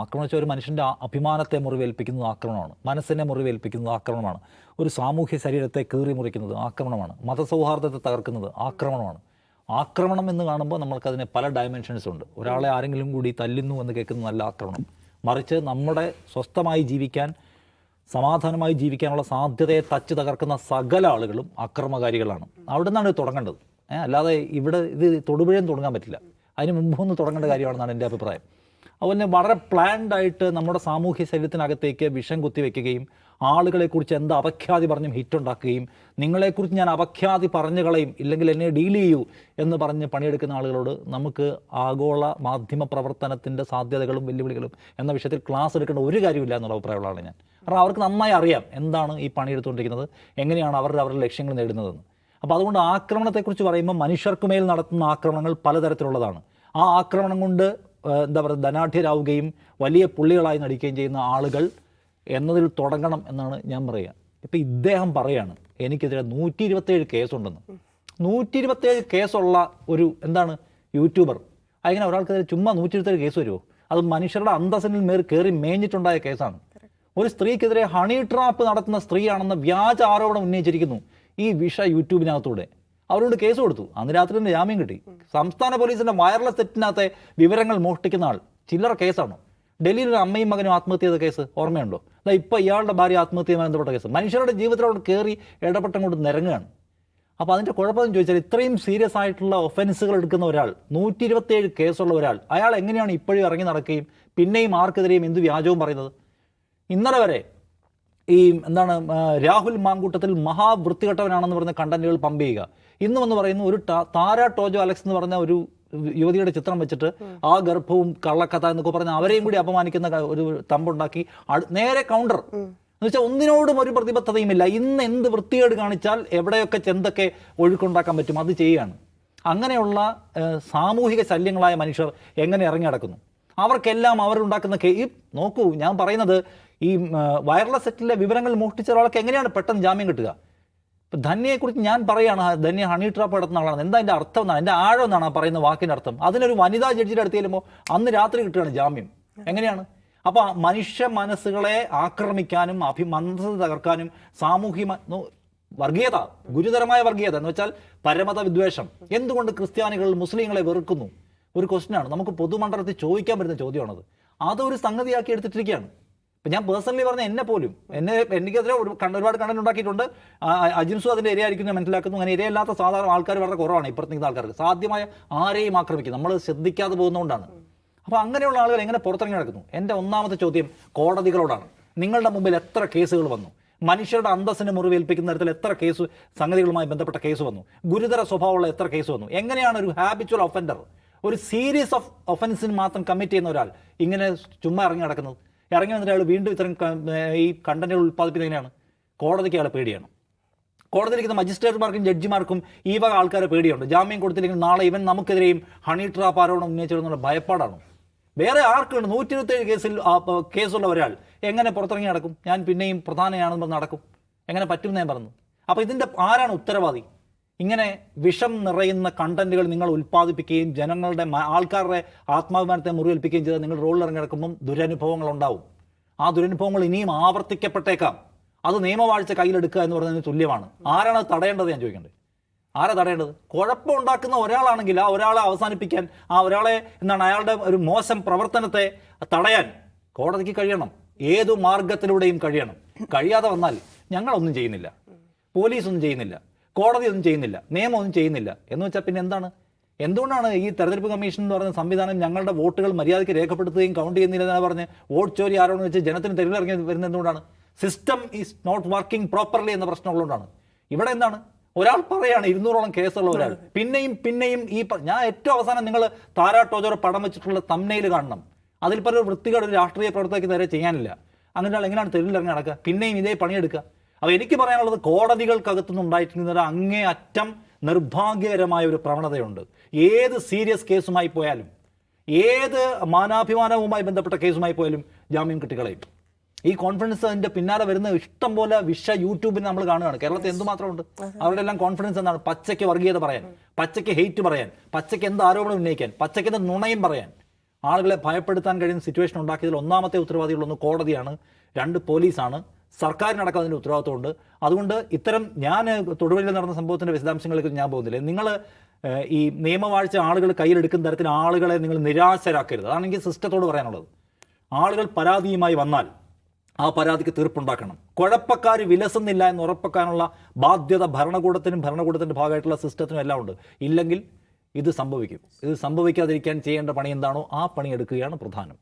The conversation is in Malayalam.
ആക്രമണം വെച്ചാൽ ഒരു മനുഷ്യൻ്റെ അഭിമാനത്തെ മുറിവേൽപ്പിക്കുന്നത് ആക്രമണമാണ്, മനസ്സിനെ മുറിവേൽപ്പിക്കുന്നത് ആക്രമണമാണ്, ഒരു സാമൂഹ്യ ശരീരത്തെ കീറി മുറിക്കുന്നത് ആക്രമണമാണ്, മതസൗഹാർദ്ദത്തെ തകർക്കുന്നത് ആക്രമണമാണ്. ആക്രമണം എന്ന് കാണുമ്പോൾ നമ്മൾക്കതിന് പല ഡയമെൻഷൻസ് ഉണ്ട്. ഒരാളെ ആരെങ്കിലും കൂടി തല്ലുന്നു എന്ന് കേൾക്കുന്നത് നല്ല ആക്രമണം. മറിച്ച് നമ്മുടെ സ്വസ്ഥമായി ജീവിക്കാൻ, സമാധാനമായി ജീവിക്കാനുള്ള സാധ്യതയെ തച്ച് തകർക്കുന്ന സകല ആളുകളും അക്രമകാരികളാണ്. അവിടെ നിന്നാണ് ഇത് തുടങ്ങേണ്ടത്. അല്ലാതെ ഇവിടെ ഇത് തൊടുപുഴയും തുടങ്ങാൻ പറ്റില്ല. അതിന് മുമ്പൊന്ന് തുടങ്ങേണ്ട കാര്യമാണെന്നാണ് എൻ്റെ അഭിപ്രായം. അതുപോലെ വളരെ പ്ലാൻഡ് ആയിട്ട് നമ്മുടെ സാമൂഹ്യ ശരീരത്തിനകത്തേക്ക് വിഷം കുത്തിവെക്കുകയും ആളുകളെക്കുറിച്ച് എന്താ അപഖ്യാതി പറഞ്ഞും ഹിറ്റുണ്ടാക്കുകയും നിങ്ങളെക്കുറിച്ച് ഞാൻ അപഖ്യാതി പറഞ്ഞു കളയും, ഇല്ലെങ്കിൽ എന്നെ ഡീൽ ചെയ്യൂ എന്ന് പറഞ്ഞ് പണിയെടുക്കുന്ന ആളുകളോട് നമുക്ക് ആഗോള മാധ്യമ പ്രവർത്തനത്തിൻ്റെ സാധ്യതകളും വെല്ലുവിളികളും എന്ന വിഷയത്തിൽ ക്ലാസ് എടുക്കേണ്ട ഒരു കാര്യമില്ല എന്നുള്ള അഭിപ്രായമുള്ള ആളാണ് ഞാൻ. കാരണം അവർക്ക് നന്നായി അറിയാം എന്താണ് ഈ പണിയെടുത്തുകൊണ്ടിരിക്കുന്നത്, എങ്ങനെയാണ് അവരുടെ ലക്ഷ്യങ്ങൾ നേടുന്നതെന്ന്. അപ്പോൾ അതുകൊണ്ട് ആക്രമണത്തെക്കുറിച്ച് പറയുമ്പോൾ മനുഷ്യർക്കുമേൽ നടത്തുന്ന ആക്രമണങ്ങൾ പലതരത്തിലുള്ളതാണ്. ആ ആക്രമണം കൊണ്ട് എന്താ പറയുക ധനാഢ്യരാവുകയും വലിയ പുള്ളികളായി നടിക്കുകയും ചെയ്യുന്ന ആളുകൾ എന്നതിൽ തുടങ്ങണം എന്നാണ് ഞാൻ പറയുക. ഇപ്പം ഇദ്ദേഹം പറയാണ് എനിക്കെതിരെ 127 കേസുണ്ടെന്ന്. 127 കേസുള്ള ഒരു എന്താണ് യൂട്യൂബർ, അങ്ങനെ ഒരാൾക്കെതിരെ ചുമ്മാ 127 കേസ് വരുമോ? അത് മനുഷ്യരുടെ അന്തസ്സിനിൽ കയറി മേഞ്ഞിട്ടുണ്ടായ കേസാണ്. ഒരു സ്ത്രീക്കെതിരെ ഹണി ട്രാപ്പ് നടത്തുന്ന സ്ത്രീയാണെന്ന വ്യാജ ആരോപണം ഉന്നയിച്ചിരിക്കുന്നു ഈ വിഷ യൂട്യൂബിനകത്തൂടെ. അവരോട് കേസ് കൊടുത്തു. അന്ന് രാത്രി തന്നെ ജാമ്യം കിട്ടി. സംസ്ഥാന പോലീസിൻ്റെ വയർലെസ് സെറ്റിനകത്തെ വിവരങ്ങൾ മോഷ്ടിക്കുന്ന ആൾ ചില്ലറ കേസാണോ? ഡൽഹിയിൽ ഒരു അമ്മയും മകനും ആത്മഹത്യ ചെയ്ത കേസ് ഓർമ്മയുണ്ടോ? അതാ ഇപ്പോൾ ഇയാളുടെ ഭാര്യ ആത്മഹത്യയുമായി ബന്ധപ്പെട്ട കേസ്. മനുഷ്യരുടെ ജീവിതത്തിലോട് കയറി ഇടപെട്ടം കൊണ്ട് നിരങ്ങുകയാണ്. അപ്പോൾ അതിൻ്റെ കുഴപ്പമെന്ന് ചോദിച്ചാൽ ഇത്രയും സീരിയസ് ആയിട്ടുള്ള ഒഫൻസുകൾ എടുക്കുന്ന ഒരാൾ, 127 കേസുള്ള ഒരാൾ, അയാൾ എങ്ങനെയാണ് ഇപ്പോഴും ഇറങ്ങി നടക്കുകയും പിന്നെയും ആർക്കെതിരെയും എന്ത് വ്യാജവും പറയുന്നത്? ഇന്നലെ വരെ ഈ എന്താണ് രാഹുൽ മാങ്കൂട്ടത്തിൽ മഹാവൃത്തികെട്ടവനാണെന്ന് പറഞ്ഞ കണ്ടന്റുകൾ പമ്പ് ചെയ്യുക. ഇന്ന് വന്ന് പറയുന്നു ഒരു താര ടോജോ അലക്സ് എന്ന് പറഞ്ഞ ഒരു യുവതിയുടെ ചിത്രം വെച്ചിട്ട് ആ ഗർഭവും കള്ളക്കഥ എന്നൊക്കെ പറഞ്ഞ് അവരെയും കൂടി അപമാനിക്കുന്ന ഒരു തമ്പുണ്ടാക്കി നേരെ കൗണ്ടർ എന്ന് വെച്ചാൽ ഒന്നിനോടും ഒരു പ്രതിബദ്ധതയുമില്ല. ഇന്ന് എന്ത് വൃത്തികേട് കാണിച്ചാൽ എവിടെയൊക്കെ ചെന്തൊക്കെ ഒഴുക്കുണ്ടാക്കാൻ പറ്റും അത് ചെയ്യുകയാണ്. അങ്ങനെയുള്ള സാമൂഹിക ശല്യങ്ങളായ മനുഷ്യർ എങ്ങനെ ഇറങ്ങി നടക്കുന്നു? അവർക്കെല്ലാം അവരുണ്ടാക്കുന്ന നോക്കൂ, ഞാൻ പറയുന്നത് ഈ വയർലെസ് സെറ്റിലെ വിവരങ്ങൾ മോഷ്ടിച്ച ഒരാൾക്ക് എങ്ങനെയാണ് പെട്ടെന്ന് ജാമ്യം കിട്ടുക? ഇപ്പം ധന്യയെക്കുറിച്ച് ഞാൻ പറയുകയാണ്, ധന്യ ഹണി ട്രാപ്പ് നടത്തുന്ന ആളാണ്. എന്താ അതിൻ്റെ അർത്ഥം എന്നാണ്, എൻ്റെ ആഴം എന്നാണ് ആ പറയുന്ന വാക്കിൻ്റെ അർത്ഥം. അതിനൊരു വനിതാ ജഡ്ജിയുടെ അടുത്ത് ചെല്ലുമ്പോൾ അന്ന് രാത്രി കിട്ടുകയാണ് ജാമ്യം. എങ്ങനെയാണ്? അപ്പോൾ മനുഷ്യ മനസ്സുകളെ ആക്രമിക്കാനും അഭിമനസ്സ് തകർക്കാനും സാമൂഹ്യ വർഗീയത, ഗുരുതരമായ വർഗീയത എന്ന് വെച്ചാൽ പരമത വിദ്വേഷം. എന്തുകൊണ്ട് ക്രിസ്ത്യാനികൾ മുസ്ലിങ്ങളെ വെറുക്കുന്നു? ഒരു ക്വസ്റ്റ്യനാണ്, നമുക്ക് പൊതുമണ്ഡലത്തിൽ ചോദിക്കാൻ പറ്റുന്ന ചോദ്യമാണത്. അതൊരു സംഗതിയാക്കി എടുത്തിട്ടിരിക്കുകയാണ്. ഇപ്പം ഞാൻ പേഴ്സണലി പറഞ്ഞ എനിക്കെതിരെ ഒരുപാട് കണ്ടന്റ് ഉണ്ടാക്കിയിട്ടുണ്ട്. അജിംസു അതിൻ്റെ ഇരയായിരിക്കും ഞാൻ മനസ്സിലാക്കുന്നു. അങ്ങനെ ഇരയല്ലാത്ത സാധാരണ ആൾക്കാർ വളരെ കുറവാണ്. ഇപ്പുറത്ത് നിൽക്കുന്ന ആൾക്കാർക്ക് സാധ്യമായ ആരെയും ആക്രമിക്കും, നമ്മൾ ശ്രദ്ധിക്കാതെ പോകുന്നതുകൊണ്ടാണ്. അപ്പോൾ അങ്ങനെയുള്ള ആളുകൾ എങ്ങനെ പുറത്തിറങ്ങി നടക്കുന്നു? എൻ്റെ ഒന്നാമത്തെ ചോദ്യം കോടതികളോടാണ്. നിങ്ങളുടെ മുമ്പിൽ എത്ര കേസുകൾ വന്നു? മനുഷ്യരുടെ അന്തസ്സിനെ മുറിവേൽപ്പിക്കുന്ന തരത്തിൽ എത്ര കേസ് സംഗതികളുമായി ബന്ധപ്പെട്ട കേസ് വന്നു? ഗുരുതര സ്വഭാവമുള്ള എത്ര കേസ് വന്നു? എങ്ങനെയാണ് ഒരു ഹാബിച്വൽ ഒഫൻഡർ, ഒരു സീരീസ് ഓഫ് ഒഫൻസിന് മാത്രം കമ്മിറ്റ് ചെയ്യുന്ന ഒരാൾ ഇങ്ങനെ ചുമ്മാ ഇറങ്ങി നടക്കുന്നത്? ഇറങ്ങി വന്നിട്ട് അയാൾ വീണ്ടും ഇത്തരം ഈ കണ്ടന്റുകൾ ഉൽപ്പാദിപ്പിക്കുന്നത് എങ്ങനെയാണ്? കോടതിക്ക് അയാളെ പേടിയാണ്. കോടതിയിലിരിക്കുന്ന മജിസ്ട്രേറ്റുമാർക്കും ജഡ്ജിമാർക്കും ഈ വക ആൾക്കാരെ പേടിയുണ്ട്. ജാമ്യം കൊടുത്തില്ലെങ്കിൽ നാളെ ഇവൻ നമുക്കെതിരെയും ഹണി ട്രാപ്പ് ആരോപണം ഉന്നയിച്ചിരുന്നുള്ള ഭയപ്പാടാണ്. വേറെ ആർക്കുണ്ട്? 127 കേസുള്ള ഒരാൾ എങ്ങനെ പുറത്തിറങ്ങി നടക്കും? ഞാൻ പിന്നെയും പ്രധാനയാണെന്ന് പറഞ്ഞ് നടക്കും? എങ്ങനെ പറ്റും ഞാൻ പറഞ്ഞു. അപ്പോൾ ഇതിൻ്റെ ആരാണ് ഉത്തരവാദി? ഇങ്ങനെ വിഷം നിറയുന്ന കണ്ടന്റുകൾ നിങ്ങൾ ഉൽപ്പാദിപ്പിക്കുകയും ജനങ്ങളുടെ ആൾക്കാരുടെ ആത്മാഭിമാനത്തെ മുറിവേൽപ്പിക്കുകയും ചെയ്താൽ നിങ്ങൾ റോളിൽ ഇറങ്ങി നടക്കുമ്പം ദുരനുഭവങ്ങൾ ഉണ്ടാവും. ആ ദുരനുഭവങ്ങൾ ഇനിയും ആവർത്തിക്കപ്പെട്ടേക്കാം. അത് നിയമവാഴ്ച കയ്യിലെടുക്കുക എന്ന് പറയുന്നതിന് തുല്യമാണ്. ആരാണ് അത് തടയേണ്ടത്? ഞാൻ ചോദിക്കേണ്ടത് ആരാ തടയേണ്ടത്? കുഴപ്പമുണ്ടാക്കുന്ന ഒരാളാണെങ്കിൽ ആ ഒരാളെ അവസാനിപ്പിക്കാൻ, ആ ഒരാളെ അയാളുടെ ഒരു മോശം പ്രവർത്തനത്തെ തടയാൻ കോടതിക്ക് കഴിയണം. ഏതു മാർഗത്തിലൂടെയും കഴിയണം. കഴിയാതെ വന്നാൽ ഞങ്ങളൊന്നും ചെയ്യുന്നില്ല, പോലീസൊന്നും ചെയ്യുന്നില്ല, കോടതി ഒന്നും ചെയ്യുന്നില്ല, നിയമം ഒന്നും ചെയ്യുന്നില്ല എന്ന് വെച്ചാൽ പിന്നെ എന്താണ്? എന്തുകൊണ്ടാണ് ഈ തെരഞ്ഞെടുപ്പ് കമ്മീഷൻ എന്ന് പറയുന്ന സംവിധാനം ഞങ്ങളുടെ വോട്ടുകൾ മര്യാദയ്ക്ക് രേഖപ്പെടുത്തുകയും കൗണ്ട് ചെയ്യുന്നില്ലെന്ന് പറഞ്ഞ് വോട്ട് ചോരി ആരോന്ന് വെച്ച് ജനത്തിന് തെരുവിലിറങ്ങി വരുന്നത് എന്തുകൊണ്ടാണ്? System is not working properly എന്ന പ്രശ്നമുള്ളതുകൊണ്ടാണ്. ഇവിടെ എന്താണ്? ഒരാൾ പറയാണ് 200ഓളം കേസുള്ള ഒരാൾ പിന്നെയും ഞാൻ ഏറ്റവും അവസാനം നിങ്ങൾ താരാ ടോജോറെ പടം വെച്ചിട്ടുള്ള തംബ്നെയിൽ കാണണം. അതിൽ പല വൃത്തികേട് ഒരു രാഷ്ട്രീയ പ്രവർത്തകർക്ക് നേരെ ചെയ്യാനില്ല. അങ്ങനെ എങ്ങനെയാണ് തെരുവിലിറങ്ങി നടക്കുക? പിന്നെയും ഇതേ പണിയെടുക്കുക. അപ്പോൾ എനിക്ക് പറയാനുള്ളത് കോടതികൾക്കകത്തുനിന്ന് ഉണ്ടായിട്ടുള്ള അങ്ങേ അറ്റം നിർഭാഗ്യകരമായ ഒരു പ്രവണതയുണ്ട്. ഏത് സീരിയസ് കേസുമായി പോയാലും, ഏത് മാനാഭിമാനവുമായി ബന്ധപ്പെട്ട കേസുമായി പോയാലും ജാമ്യം കിട്ടിക്കളയും. ഈ കോൺഫിഡൻസ് അതിൻ്റെ പിന്നാലെ വരുന്ന ഇഷ്ടം പോലെ യൂട്യൂബിൽ നമ്മൾ കാണുകയാണ്. കേരളത്തിൽ എന്തുമാത്രമുണ്ട്? അവരുടെ എല്ലാം കോൺഫിഡൻസ് എന്താണ്? പച്ചയ്ക്ക് വർഗീയത പറയാൻ, പച്ചയ്ക്ക് ഹെയ്റ്റ് പറയാൻ, പച്ചയ്ക്ക് എന്ത് ആരോപണം ഉന്നയിക്കാൻ, പച്ചയ്ക്ക് എന്ത് നുണയും പറയാൻ. ആളുകളെ ഭയപ്പെടുത്താൻ കഴിയുന്ന സിറ്റുവേഷൻ ഉണ്ടാക്കിയതിൽ ഒന്നാമത്തെ ഉത്തരവാദികളൊന്ന് കോടതിയാണ്, 2 പോലീസാണ്, സർക്കാരിനടക്കം അതിൻ്റെ ഉത്തരവാദിത്വമുണ്ട്. അതുകൊണ്ട് ഇത്തരം ഞാൻ തൊടുപുഴയിൽ നടന്ന സംഭവത്തിൻ്റെ വിശദാംശങ്ങളിലേക്ക് ഞാൻ പോകുന്നില്ല. നിങ്ങൾ ഈ നിയമവാഴ്ച ആളുകൾ കയ്യിലെടുക്കുന്ന തരത്തിൽ ആളുകളെ നിങ്ങൾ നിരാശരാക്കരുത്. അതാണ് എനിക്ക് സിസ്റ്റത്തോട് പറയാനുള്ളത്. ആളുകൾ പരാതിയുമായി വന്നാൽ ആ പരാതിക്ക് തീർപ്പുണ്ടാക്കണം. കുഴപ്പക്കാർ വിലസുന്നില്ല എന്ന് ഉറപ്പാക്കാനുള്ള ബാധ്യത ഭരണകൂടത്തിൻ്റെ ഭാഗമായിട്ടുള്ള സിസ്റ്റത്തിനും എല്ലാം ഉണ്ട്. ഇല്ലെങ്കിൽ ഇത് സംഭവിക്കും. ഇത് സംഭവിക്കാതിരിക്കാൻ ചെയ്യേണ്ട പണി എന്താണോ ആ പണി എടുക്കുകയാണ് പ്രധാനം.